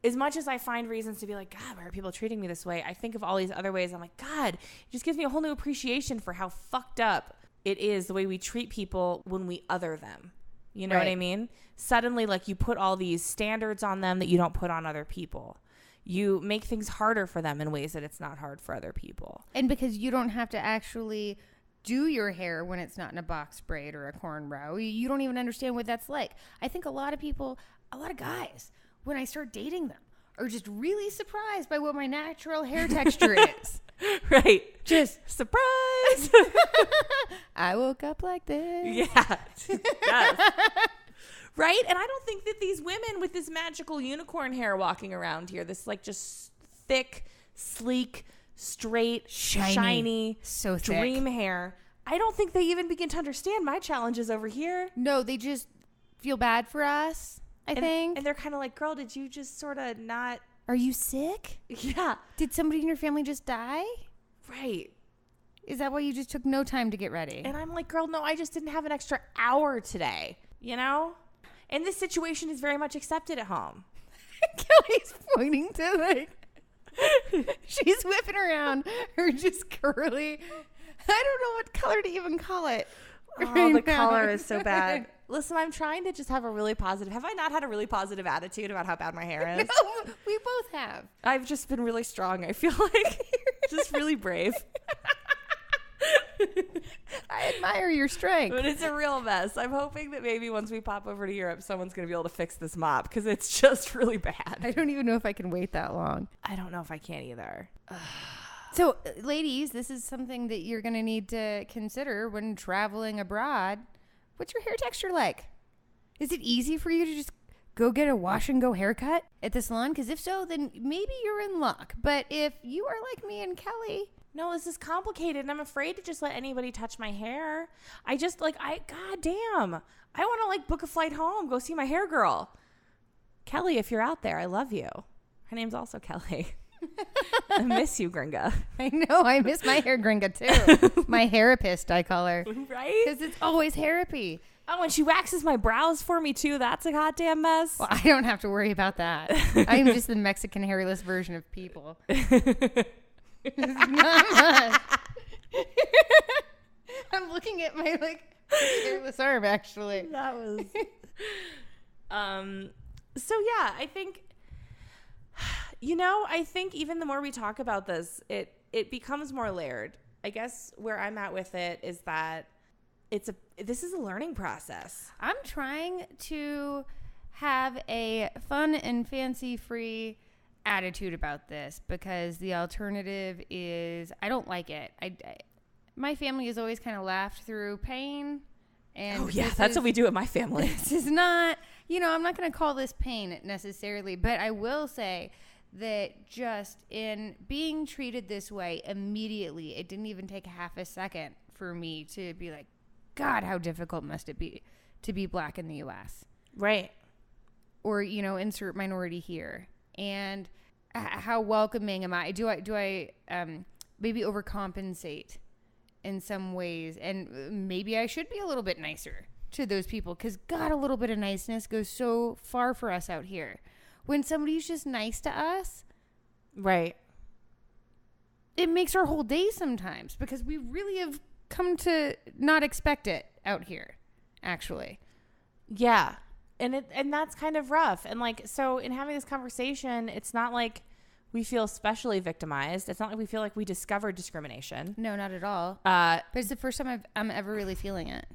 Speaker 1: as much as I find reasons to be like, God, why are people treating me this way? I think of all these other ways. I'm like, God, it just gives me a whole new appreciation for how fucked up it is the way we treat people when we other them. You know what I mean? Suddenly, like, you put all these standards on them that you don't put on other people. You make things harder for them in ways that it's not hard for other people.
Speaker 2: And because you don't have to actually do your hair when it's not in a box braid or a cornrow, you don't even understand what that's like. I think a lot of guys, when I start dating them, are just really surprised by what my natural hair texture is.
Speaker 1: Right.
Speaker 2: Just
Speaker 1: surprise.
Speaker 2: I woke up like this.
Speaker 1: Yeah. Yes. Right? And I don't think that these women with this magical unicorn hair walking around here, this, like, just thick, sleek, straight, shiny,
Speaker 2: so thick.
Speaker 1: Dream hair, I don't think they even begin to understand my challenges over here.
Speaker 2: No, they just feel bad for us, I think.
Speaker 1: And they're kind of like, girl, did you just sort of not...
Speaker 2: Are you sick?
Speaker 1: Yeah.
Speaker 2: Did somebody in your family just die?
Speaker 1: Right.
Speaker 2: Is that why you just took no time to get ready?
Speaker 1: And I'm like, girl, no, I just didn't have an extra hour today, you know? And this situation is very much accepted at home.
Speaker 2: Kelly's pointing to, like, she's whipping around her just curly, I don't know what color to even call it.
Speaker 1: Oh, the color is so bad. Listen, I'm trying to just have a really positive... Have I not had a really positive attitude about how bad my hair is?
Speaker 2: No, we both have.
Speaker 1: I've just been really strong, I feel like. Just really brave.
Speaker 2: I admire your strength.
Speaker 1: But it's a real mess. I'm hoping that maybe once we pop over to Europe, someone's going to be able to fix this mop because it's just really bad.
Speaker 2: I don't even know if I can wait that long.
Speaker 1: I don't know if I can either.
Speaker 2: So, ladies, this is something that you're going to need to consider when traveling abroad. What's your hair texture like? Is it easy for you to just go get a wash and go haircut at the salon? Because if so, then maybe you're in luck. But if you are like me and Kelly...
Speaker 1: No, this is complicated, and I'm afraid to just let anybody touch my hair. I just, God damn. I want to, book a flight home, go see my hair girl. Kelly, if you're out there, I love you. Her name's also Kelly. I miss you, Gringa.
Speaker 2: I know, I miss my hair Gringa, too. My therapist, I call her.
Speaker 1: Right?
Speaker 2: Because it's always therapy.
Speaker 1: Oh, and she waxes my brows for me, too. That's a goddamn mess.
Speaker 2: Well, I don't have to worry about that. I'm just the Mexican hairless version of people. It's not much. I'm looking at my hairless arm actually.
Speaker 1: That was so yeah, I think I think even the more we talk about this, it becomes more layered. I guess where I'm at with it is that this is a learning process.
Speaker 2: I'm trying to have a fun and fancy free attitude about this because the alternative is I don't like it. My family has always kind of laughed through pain, and
Speaker 1: that's what we do at my family.
Speaker 2: This is not, I'm not going to call this pain necessarily, but I will say that just in being treated this way immediately, it didn't even take half a second for me to be like, God, how difficult must it be to be black in the U.S.
Speaker 1: Right.
Speaker 2: Or, insert minority here. And how welcoming am I? Do I maybe overcompensate in some ways? And maybe I should be a little bit nicer to those people because, God, a little bit of niceness goes so far for us out here. When somebody's just nice to us,
Speaker 1: right,
Speaker 2: it makes our whole day sometimes because we really have come to not expect it out here, actually.
Speaker 1: Yeah. And that's kind of rough. And so in having this conversation, it's not like we feel especially victimized. It's not like we feel like we discovered discrimination.
Speaker 2: No, not at all. But it's the first time I'm ever really feeling it.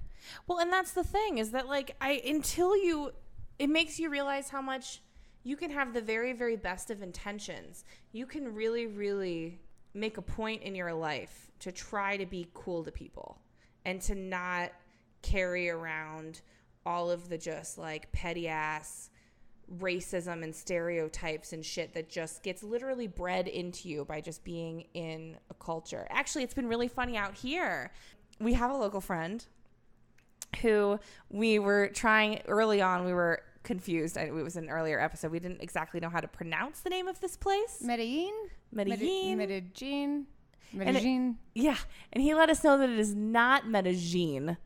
Speaker 1: Well, and that's the thing is that it makes you realize how much you can have the very, very best of intentions. You can really, really make a point in your life to try to be cool to people and to not carry around all of the just petty ass racism and stereotypes and shit that just gets literally bred into you by just being in a culture. Actually, it's been really funny out here. We have a local friend who we were trying early on. We were confused. It was an earlier episode. We didn't exactly know how to pronounce the name of this place.
Speaker 2: Medellín.
Speaker 1: Yeah. And he let us know that it is not Medellín.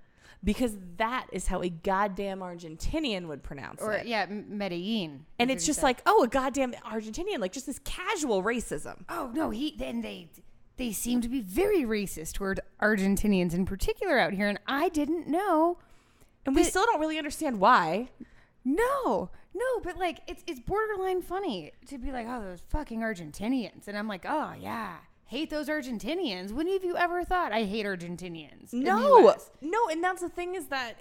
Speaker 1: Because that is how a goddamn Argentinian would pronounce it.
Speaker 2: Yeah, Medellín.
Speaker 1: And it's just a goddamn Argentinian, just this casual racism.
Speaker 2: Oh, no, they seem to be very racist toward Argentinians in particular out here, and I didn't know.
Speaker 1: And we still don't really understand why.
Speaker 2: No, but it's borderline funny to be like, oh, those fucking Argentinians. And I'm like, oh, yeah. Hate those Argentinians. When have you ever thought I hate Argentinians?
Speaker 1: No, and that's the thing is that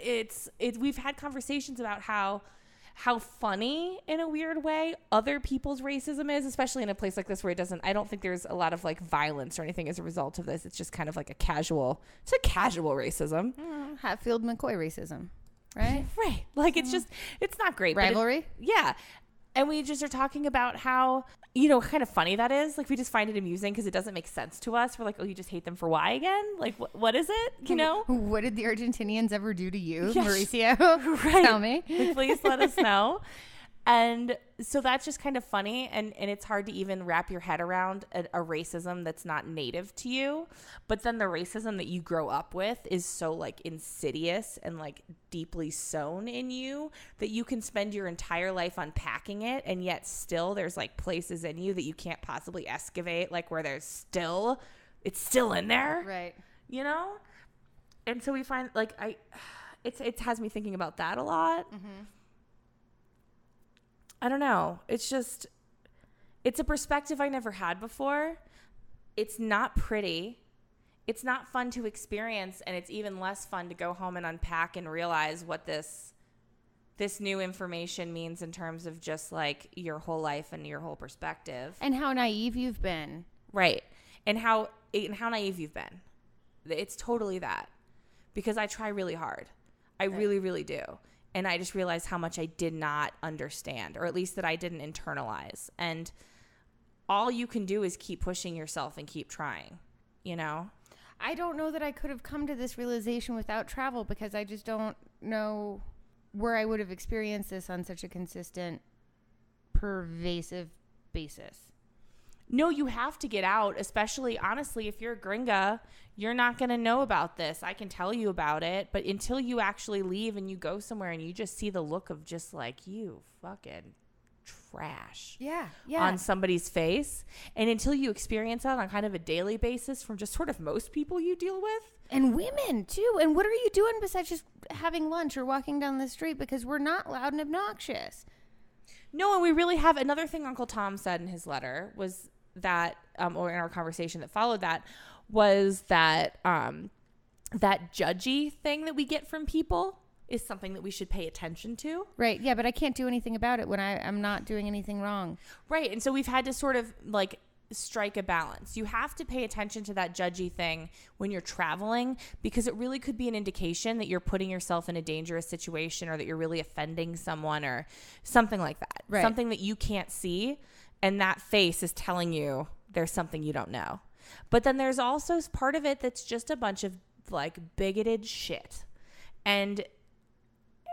Speaker 1: we've had conversations about how funny in a weird way other people's racism is, especially in a place like this where I don't think there's a lot of violence or anything as a result of this. It's just kind of it's a casual racism.
Speaker 2: Hatfield McCoy racism, right?
Speaker 1: Right. It's not great.
Speaker 2: Rivalry?
Speaker 1: Yeah. And we just are talking about how, kind of funny that is. We just find it amusing because it doesn't make sense to us. We're like, oh, you just hate them for why again? What is it?
Speaker 2: What did the Argentinians ever do to you,
Speaker 1: yes.
Speaker 2: Mauricio?
Speaker 1: Right.
Speaker 2: Tell me.
Speaker 1: Please let us know. And so that's just kind of funny. And it's hard to even wrap your head around a racism that's not native to you. But then the racism that you grow up with is so insidious and deeply sown in you that you can spend your entire life unpacking it. And yet still there's places in you that you can't possibly excavate, where it's still in there.
Speaker 2: Right.
Speaker 1: And so we find it has me thinking about that a lot.
Speaker 2: Mm-hmm.
Speaker 1: I don't know. It's a perspective I never had before. It's not pretty. It's not fun to experience. And it's even less fun to go home and unpack and realize what this new information means in terms of just your whole life and your whole perspective.
Speaker 2: And how naive you've been.
Speaker 1: Right. And how naive you've been. It's totally that. Because I try really hard. I really, really do. And I just realized how much I did not understand, or at least that I didn't internalize. And all you can do is keep pushing yourself and keep trying, you know?
Speaker 2: I don't know that I could have come to this realization without travel, because I just don't know where I would have experienced this on such a consistent, pervasive basis.
Speaker 1: No, you have to get out, especially, honestly, if you're a gringa, you're not going to know about this. I can tell you about it, but until you actually leave and you go somewhere and you just see the look of just like, you fucking trash on somebody's face, and until you experience that on kind of a daily basis from just sort of most people you deal with.
Speaker 2: And women, too. And what are you doing besides just having lunch or walking down the street? Because we're not loud and obnoxious.
Speaker 1: No, and we really have. Another thing Uncle Tom said in his letter was that, or in our conversation that followed that, was that that judgy thing that we get from people is something that we should pay attention to.
Speaker 2: Right. Yeah, but I can't do anything about it when I'm not doing anything wrong.
Speaker 1: Right. And so we've had to sort of like strike a balance. You have to pay attention to that judgy thing when you're traveling, because it really could be an indication that you're putting yourself in a dangerous situation, or that you're really offending someone or something like that.
Speaker 2: Right.
Speaker 1: Something that you can't see, and that face is telling you there's something you don't know. But then there's also part of it that's just a bunch of like bigoted shit. And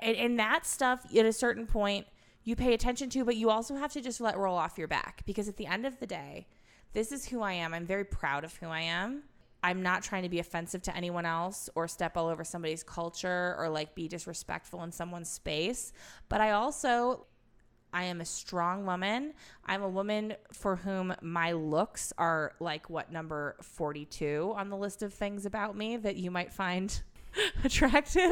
Speaker 1: that stuff at a certain point you pay attention to, but you also have to just let roll off your back, because at the end of the day, this is who I am. I'm very proud of who I am. I'm not trying to be offensive to anyone else or step all over somebody's culture or like be disrespectful in someone's space. But I am a strong woman. I'm a woman for whom my looks are like number 42 on the list of things about me that you might find attractive.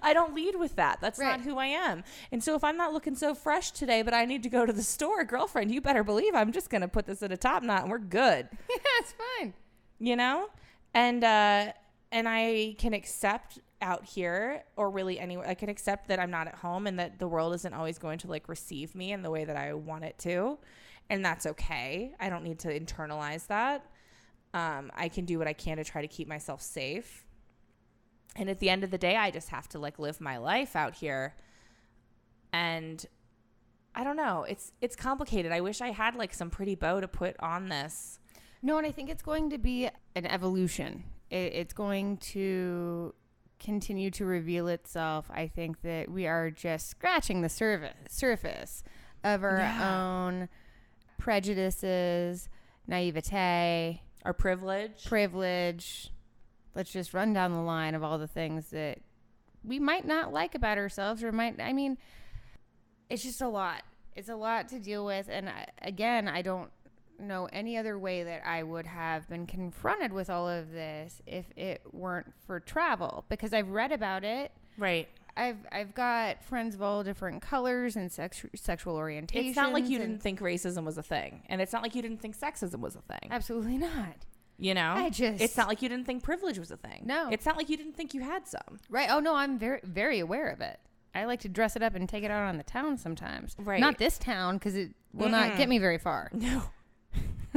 Speaker 1: I don't lead with that. That's not who I am. And so if I'm not looking so fresh today, but I need to go to the store, girlfriend, you better believe I'm just going to put this at a top knot and we're good.
Speaker 2: Yeah, it's fine.
Speaker 1: You know? And I can accept out here, or really anywhere, I can accept that I'm not at home and that the world isn't always going to like receive me in the way that I want it to. And that's okay. I don't need to internalize that. I can do what I can to try to keep myself safe. And at the end of the day, I just have to like live my life out here. And I don't know. It's complicated. I wish I had like some pretty bow to put on this.
Speaker 2: No, and I think it's going to be an evolution. It's going to continue to reveal itself. I think that we are just scratching the surface of our own prejudices, naivete,
Speaker 1: our privilege.
Speaker 2: Let's just run down the line of all the things that we might not like about ourselves, or it's just a lot. It's a lot to deal with. And I don't know any other way that I would have been confronted with all of this if it weren't for travel, because I've read about it.
Speaker 1: Right.
Speaker 2: I've got friends of all different colors and sexual orientations.
Speaker 1: It's not like you didn't think racism was a thing. And it's not like you didn't think sexism was a thing.
Speaker 2: Absolutely not.
Speaker 1: You know, it's not like you didn't think privilege was a thing.
Speaker 2: No,
Speaker 1: it's not like you didn't think you had some.
Speaker 2: Right. Oh no, I'm very, very aware of it. I like to dress it up and take it out on the town sometimes.
Speaker 1: Right.
Speaker 2: Not this town, because it will not get me very far.
Speaker 1: No.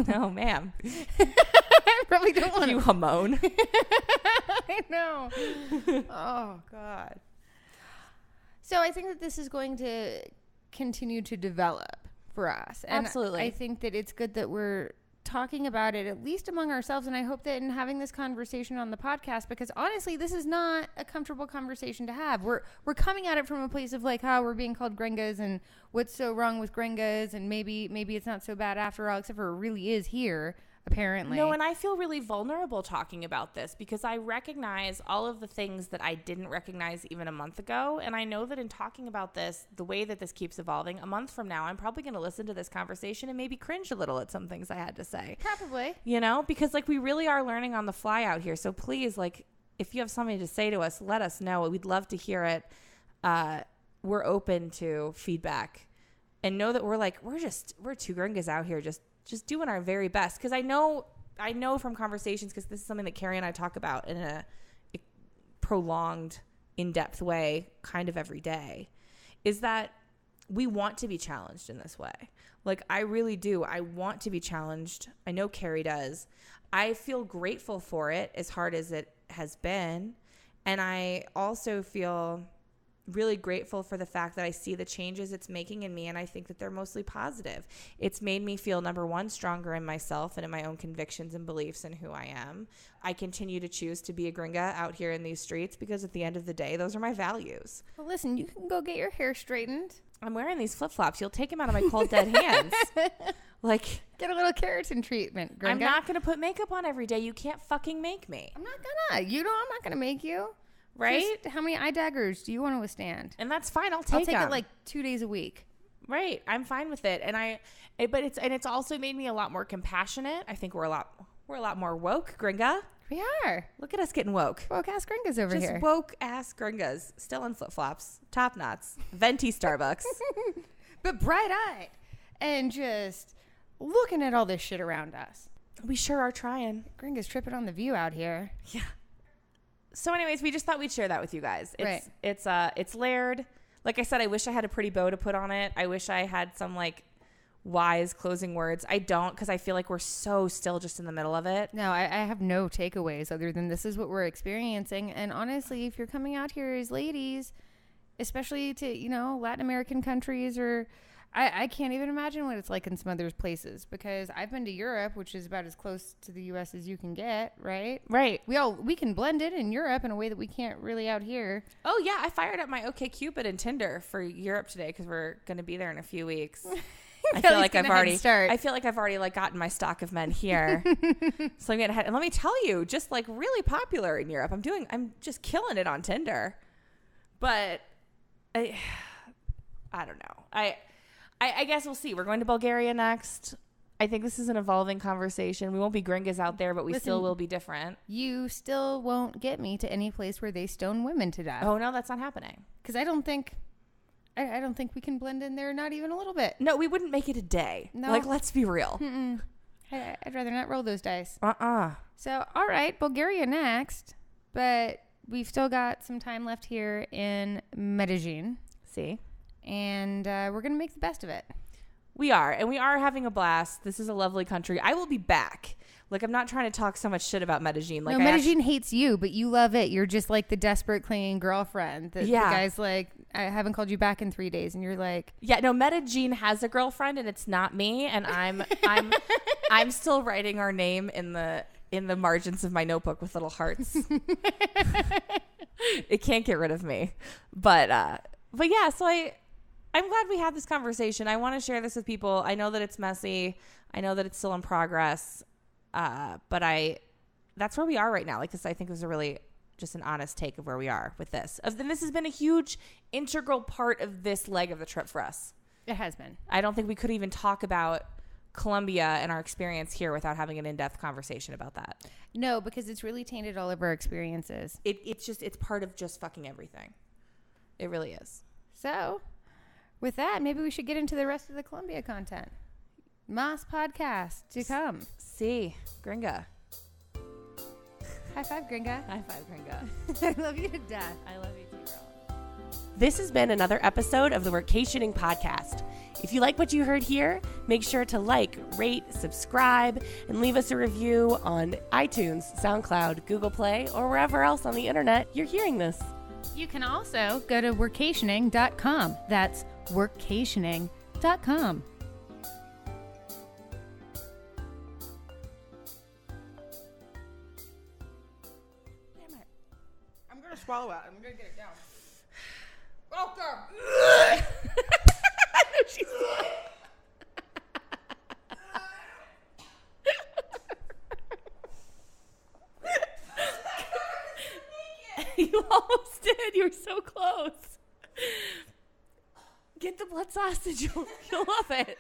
Speaker 1: No, ma'am.
Speaker 2: I probably don't want
Speaker 1: you Hamon.
Speaker 2: I know. Oh God. So I think that this is going to continue to develop for us. And
Speaker 1: absolutely.
Speaker 2: I think that it's good that we're talking about it, at least among ourselves. And I hope that in having this conversation on the podcast, because honestly, this is not a comfortable conversation to have. We're coming at it from a place of like, how we're being called gringas and what's so wrong with gringas, and maybe it's not so bad after all, except for it really is here, apparently.
Speaker 1: No, and I feel really vulnerable talking about this, because I recognize all of the things that I didn't recognize even a month ago. And I know that in talking about this, the way that this keeps evolving, a month from now, I'm probably going to listen to this conversation and maybe cringe a little at some things I had to say.
Speaker 2: Probably.
Speaker 1: You know, because like we really are learning on the fly out here. So please, like, if you have something to say to us, let us know. We'd love to hear it. We're open to feedback, and know that we're two gringas out here just doing our very best. Because I know from conversations, because this is something that Kari and I talk about in a prolonged, in-depth way kind of every day, is that we want to be challenged in this way. Like, I really do. I want to be challenged. I know Kari does. I feel grateful for it, as hard as it has been. And I also feel really grateful for the fact that I see the changes it's making in me, and I think that they're mostly positive. It's made me feel, number one, stronger in myself and in my own convictions and beliefs and who I am. I continue to choose to be a gringa out here in these streets because at the end of the day, those are my values.
Speaker 2: Well, listen, you can go get your hair straightened.
Speaker 1: I'm wearing these flip-flops. You'll take them out of my cold, dead hands. Like,
Speaker 2: get a little keratin treatment, gringa.
Speaker 1: I'm not going to put makeup on every day. You can't fucking make me.
Speaker 2: I'm not gonna. I'm not gonna make you.
Speaker 1: Right?
Speaker 2: Just how many eye daggers do you want to withstand?
Speaker 1: And that's fine. I'll take
Speaker 2: it like 2 days a week.
Speaker 1: Right. I'm fine with it. And it's also made me a lot more compassionate. I think we're a lot more woke, gringa.
Speaker 2: We are.
Speaker 1: Look at us getting woke.
Speaker 2: Woke ass gringas over here.
Speaker 1: Just woke ass gringas. Still in flip flops, top knots, venti Starbucks.
Speaker 2: But bright eyed and just looking at all this shit around us.
Speaker 1: We sure are trying.
Speaker 2: Gringas tripping on the view out here.
Speaker 1: Yeah. So anyways, we just thought we'd share that with you guys. It's layered. Like I said, I wish I had a pretty bow to put on it. I wish I had some like wise closing words. I don't, because I feel like we're so still just in the middle of it.
Speaker 2: No, I have no takeaways other than this is what we're experiencing. And honestly, if you're coming out here as ladies, especially to, Latin American countries, or I can't even imagine what it's like in some other places, because I've been to Europe, which is about as close to the U.S. as you can get, right?
Speaker 1: Right.
Speaker 2: We can blend it in Europe in a way that we can't really out here.
Speaker 1: Oh, yeah. I fired up my OkCupid and Tinder for Europe today because we're going to be there in a few weeks. I feel like I've already like gotten my stock of men here. So I'm gonna head, and let me tell you, just like really popular in Europe. I'm just killing it on Tinder. But I don't know. I guess we'll see. We're going to Bulgaria next. I think this is an evolving conversation. We won't be gringas out there, but we still will be different.
Speaker 2: You still won't get me to any place where they stone women to death.
Speaker 1: Oh no, that's not happening.
Speaker 2: Because I don't think we can blend in there, not even a little bit.
Speaker 1: No, we wouldn't make it a day. No. Like, let's be real.
Speaker 2: I'd rather not roll those dice.
Speaker 1: Uh-uh.
Speaker 2: So, all right, Bulgaria next. But we've still got some time left here in Medellín.
Speaker 1: See?
Speaker 2: And we're going to make the best of it.
Speaker 1: We are. And we are having a blast. This is a lovely country. I will be back. Like, I'm not trying to talk so much shit about Medellín. Like,
Speaker 2: no, Medellín hates you, but you love it. You're just like the desperate, clinging girlfriend. The guy's like, I haven't called you back in 3 days. And you're like...
Speaker 1: Yeah, no, Medellín has a girlfriend, and it's not me. And I'm still writing our name in the margins of my notebook with little hearts. It can't get rid of me. But yeah, so I'm glad we had this conversation. I want to share this with people. I know that it's messy. I know that it's still in progress. But that's where we are right now. Like this, I think this is a really just an honest take of where we are with this. And this has been a huge integral part of this leg of the trip for us.
Speaker 2: It has been.
Speaker 1: I don't think we could even talk about Colombia and our experience here without having an in-depth conversation about that.
Speaker 2: No, because it's really tainted all of our experiences.
Speaker 1: It's part of just fucking everything. It really is.
Speaker 2: So with that, maybe we should get into the rest of the Colombia content. Mas podcast to come.
Speaker 1: See, gringa.
Speaker 2: High five, gringa.
Speaker 1: High five, gringa.
Speaker 2: I love you to death.
Speaker 1: I love you too, girl.
Speaker 3: This has been another episode of the Workationing podcast. If you like what you heard here, make sure to like, rate, subscribe, and leave us a review on iTunes, SoundCloud, Google Play, or wherever else on the internet you're hearing this.
Speaker 2: You can also go to workationing.com. That's workationing.com.
Speaker 1: I'm going to swallow it. I'm going to get it down. Oh, God.
Speaker 3: I know she's You almost did. You were so close. Get the blood sausage. You'll love it.